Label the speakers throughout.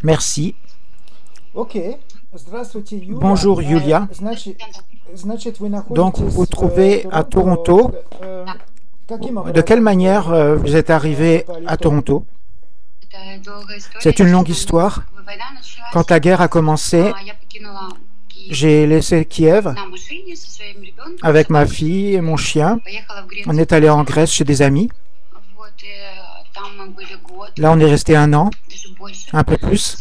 Speaker 1: Merci.
Speaker 2: Bonjour Yulia.
Speaker 1: Donc, vous vous trouvez à Toronto. De quelle manière vous êtes arrivé à Toronto? C'est une longue histoire. Quand la guerre a commencé, j'ai laissé Kiev avec ma fille et mon chien. On est allé en Grèce chez des amis. Là, on est resté 1 an, un peu plus.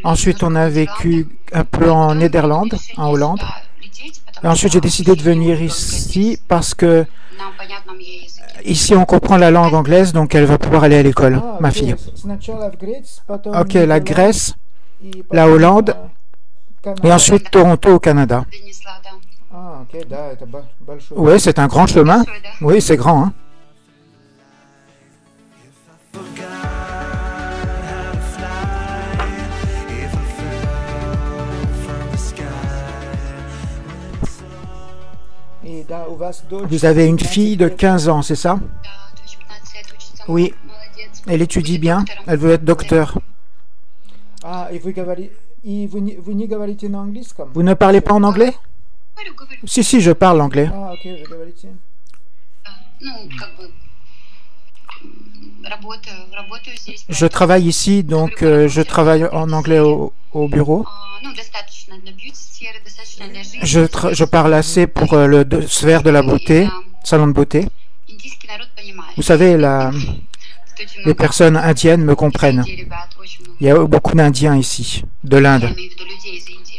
Speaker 1: Ensuite, on a vécu un peu en Néderlande, en Hollande. Et ensuite, j'ai décidé de venir ici parce que ici, on comprend la langue anglaise, donc elle va pouvoir aller à l'école, ma fille. Ok, la Grèce, la Hollande, et ensuite Toronto au Canada. Oui, c'est un grand chemin. Oui, c'est grand, hein. Vous avez une fille de 15 ans, c'est ça? Oui. Elle étudie bien. Elle veut être docteur. Vous ne parlez pas en anglais? Si, je parle anglais. Je travaille ici, donc je travaille en anglais au bureau. Je parle assez pour le sphère de la beauté, salon de beauté. Vous savez, les personnes indiennes me comprennent. Il y a beaucoup d'Indiens ici, de l'Inde.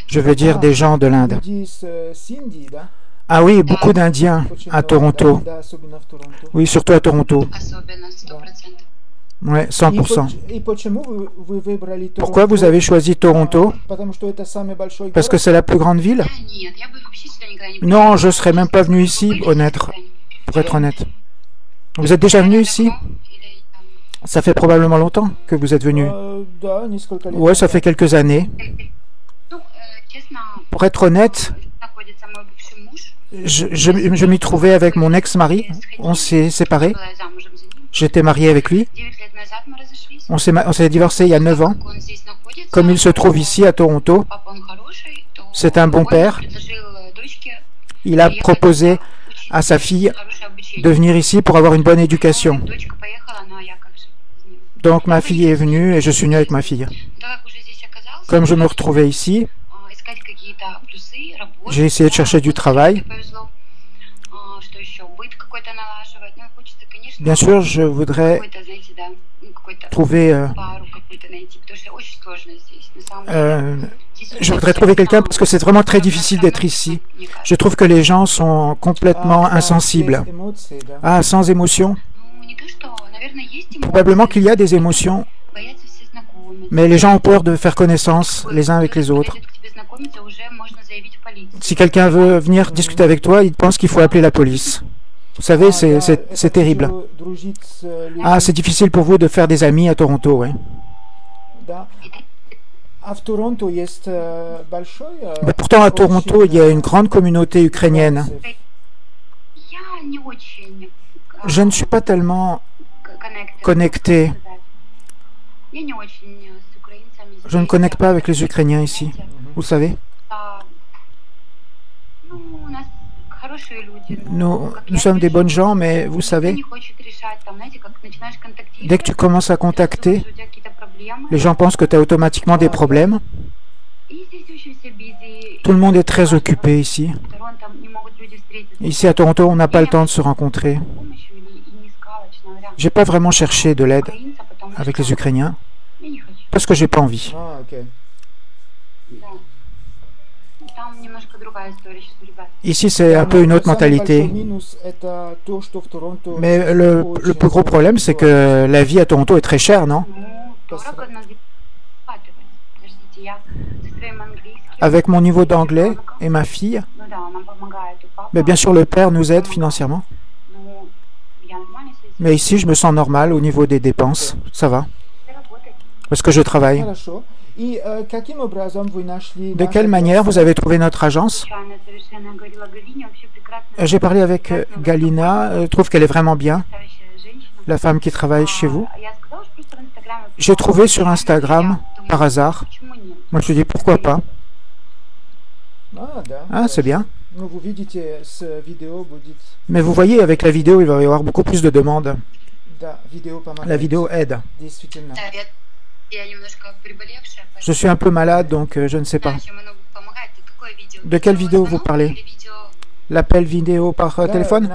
Speaker 1: Je veux dire des gens de l'Inde. Ah oui, beaucoup d'Indiens à Toronto. Oui, surtout à Toronto. Oui, 100%. Pourquoi vous avez choisi Toronto? Parce que c'est la plus grande ville? Non, je ne serais même pas venu ici, pour être honnête. Vous êtes déjà venu ici? Ça fait probablement longtemps que vous êtes venu. Oui, ça fait quelques années. Pour être honnête, je m'y trouvais avec mon ex-mari. On s'est séparés. J'étais marié avec lui. On s'est divorcé il y a 9 ans. Comme il se trouve ici à Toronto, c'est un bon père. Il a proposé à sa fille de venir ici pour avoir une bonne éducation. Donc ma fille est venue et je suis venu avec ma fille. Comme je me retrouvais ici, j'ai essayé de chercher du travail. Bien sûr, je voudrais trouver quelqu'un parce que c'est vraiment très difficile d'être ici. Je trouve que les gens sont complètement insensibles. Ah, sans émotion? Probablement qu'il y a des émotions, mais les gens ont peur de faire connaissance les uns avec les autres. Si quelqu'un veut venir discuter avec toi, il pense qu'il faut appeler la police. Vous savez, c'est terrible. Ah, c'est difficile pour vous de faire des amis à Toronto, oui. Mais pourtant, à Toronto, il y a une grande communauté ukrainienne. Je ne suis pas tellement connecté. Je ne connecte pas avec les Ukrainiens ici, vous savez. Nous sommes des bonnes gens, mais vous savez, dès que tu commences à contacter, les gens pensent que tu as automatiquement des problèmes. Tout le monde est très occupé ici. Ici à Toronto, on n'a pas le temps de se rencontrer. J'ai pas vraiment cherché de l'aide avec les Ukrainiens parce que j'ai pas envie. Ici, c'est un peu une autre mentalité. Mais le plus gros problème, c'est que la vie à Toronto est très chère, non? Avec mon niveau d'anglais et ma fille, mais bien sûr, le père nous aide financièrement. Mais ici, je me sens normal au niveau des dépenses. Ça va. Parce que je travaille. De quelle manière vous avez trouvé notre agence? J'ai parlé avec Galina, je trouve qu'elle est vraiment bien, la femme qui travaille chez vous. j'ai trouvé sur Instagram par hasard. Moi, je me dis pourquoi pas. Ah, c'est bien. Mais vous voyez, avec la vidéo, il va y avoir beaucoup plus de demandes. La vidéo aide. Je suis un peu malade, donc je ne sais pas. De quelle vidéo vous parlez? L'appel vidéo par téléphone?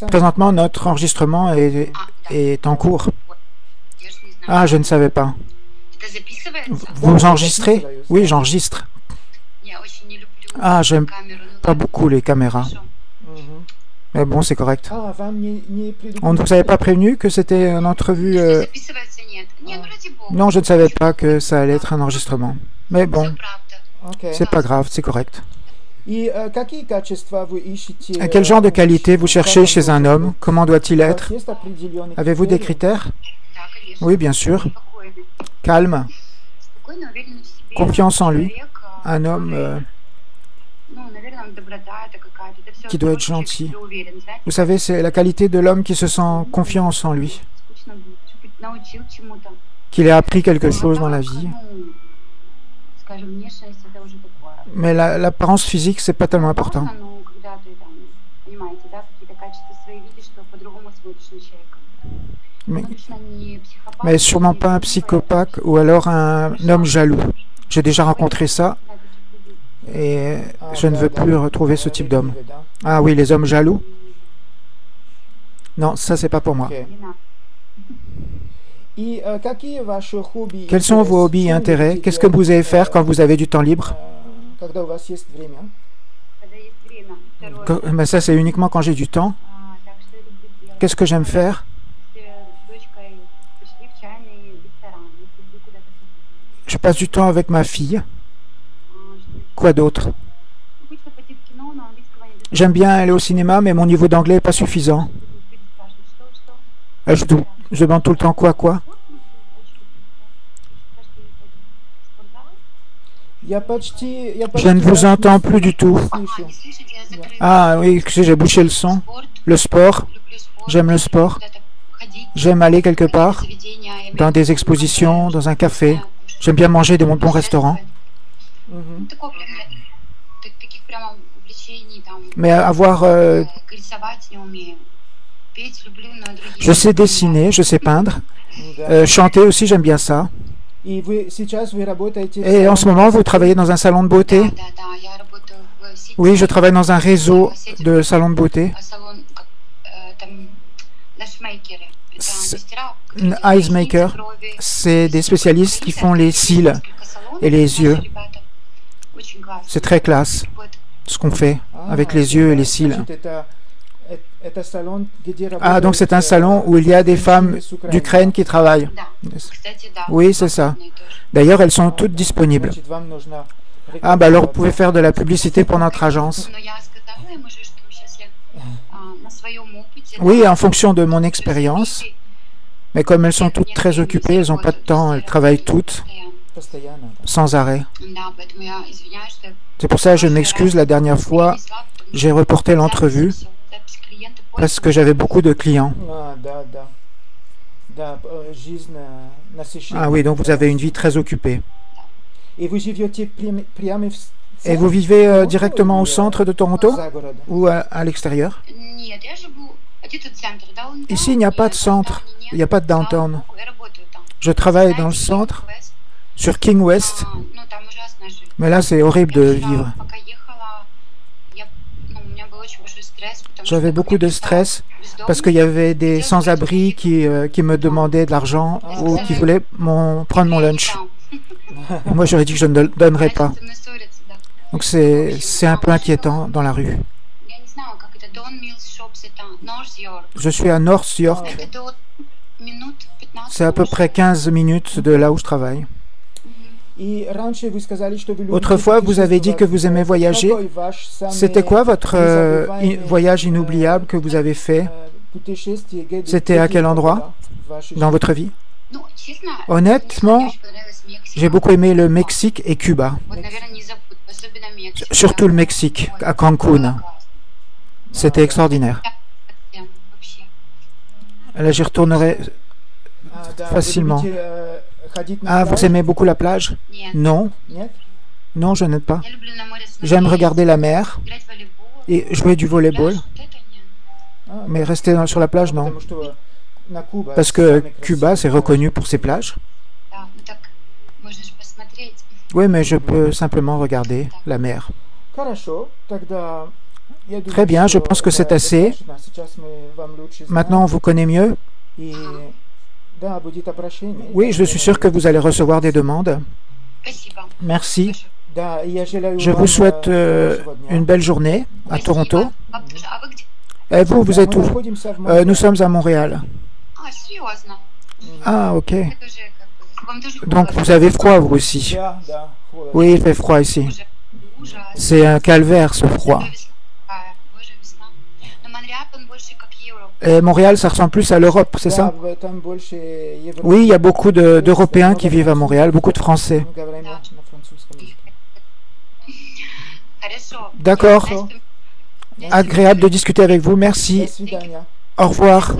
Speaker 1: Présentement, notre enregistrement est en cours. Ah, je ne savais pas. Vous enregistrez? Oui, j'enregistre. Ah, j'aime pas beaucoup les caméras. Mais bon, c'est correct. On ne vous avait pas prévenu que c'était une entrevue Non, je ne savais pas que ça allait être un enregistrement. Mais bon, c'est pas grave, c'est correct. Quel genre de qualité vous cherchez chez un homme? Comment doit-il être? Avez-vous des critères? Oui, bien sûr. Calme. Confiance en lui. Un homme qui doit être gentil. Vous savez, c'est la qualité de l'homme qui se sent confiance en lui. Qu'il ait appris quelque chose dans la vie. Mais l'apparence physique, c'est pas tellement important. Mais sûrement pas un psychopathe ou alors un homme jaloux. J'ai déjà rencontré ça et je ne veux plus retrouver ce type d'homme. Ah oui, les hommes jaloux? Non, ça c'est pas pour moi. Quels sont vos hobbies et intérêts? Qu'est-ce que vous allez faire quand vous avez du temps libre? Mais ça, c'est uniquement quand j'ai du temps. Qu'est-ce que j'aime faire? Je passe du temps avec ma fille. Quoi d'autre? J'aime bien aller au cinéma, mais mon niveau d'anglais n'est pas suffisant. Je demande tout le temps quoi? Je ne vous entends plus du tout. Ah oui, j'ai bouché le son. Le sport. J'aime le sport. J'aime aller quelque part, dans des expositions, dans un café. J'aime bien manger des bons restaurants. Mais avoir... je sais dessiner, je sais peindre. Chanter aussi, j'aime bien ça. Et en ce moment, vous travaillez dans un salon de beauté? Oui, je travaille dans un réseau de salons de beauté. Eyes Maker, c'est des spécialistes qui font les cils et les yeux. C'est très classe, ce qu'on fait avec les yeux et les cils. Ah, donc c'est un salon où il y a des femmes d'Ukraine qui travaillent. Oui, c'est ça. D'ailleurs, elles sont toutes disponibles. Ah, bah alors vous pouvez faire de la publicité pour notre agence. Oui, en fonction de mon expérience. Mais comme elles sont toutes très occupées, elles n'ont pas de temps, elles travaillent toutes, sans arrêt. C'est pour ça que je m'excuse, la dernière fois, j'ai reporté l'entrevue, parce que j'avais beaucoup de clients. Ah oui, donc vous avez une vie très occupée. Et vous vivez directement au centre de Toronto ou à l'extérieur? Ici, il n'y a pas de centre, il n'y a pas de downtown. Je travaille dans le centre, sur King West, mais là, c'est horrible de vivre. J'avais beaucoup de stress parce qu'il y avait des sans-abri qui me demandaient de l'argent ou qui voulaient prendre mon lunch. Et moi, j'aurais dit que je ne le donnerais pas. Donc, c'est un peu inquiétant dans la rue. Je suis à North York. C'est à peu près 15 minutes de là où je travaille. Autrefois, vous avez dit que vous aimez voyager. C'était quoi votre voyage inoubliable que vous avez fait? C'était à quel endroit dans votre vie? Honnêtement, j'ai beaucoup aimé le Mexique et Cuba. Surtout le Mexique, à Cancun. C'était extraordinaire. Là, j'y retournerai facilement. Ah, vous aimez beaucoup la plage? Non. Non, je n'aime pas. J'aime regarder la mer et jouer du volleyball. Mais rester sur la plage, non. Parce que Cuba, c'est reconnu pour ses plages. Oui, mais je peux simplement regarder la mer. Très bien, je pense que c'est assez. Maintenant, on vous connaît mieux. Oui, je suis sûr que vous allez recevoir des demandes. Merci. Je vous souhaite une belle journée à Toronto. Et vous, vous êtes où? Nous sommes à Montréal. Ah, ok. Donc, vous avez froid, vous aussi? Oui, il fait froid ici. C'est un calvaire, ce froid. Et Montréal, ça ressemble plus à l'Europe, c'est ça? Oui, il y a beaucoup d'Européens qui vivent à Montréal, beaucoup de Français. D'accord. Agréable de discuter avec vous. Merci. Au revoir.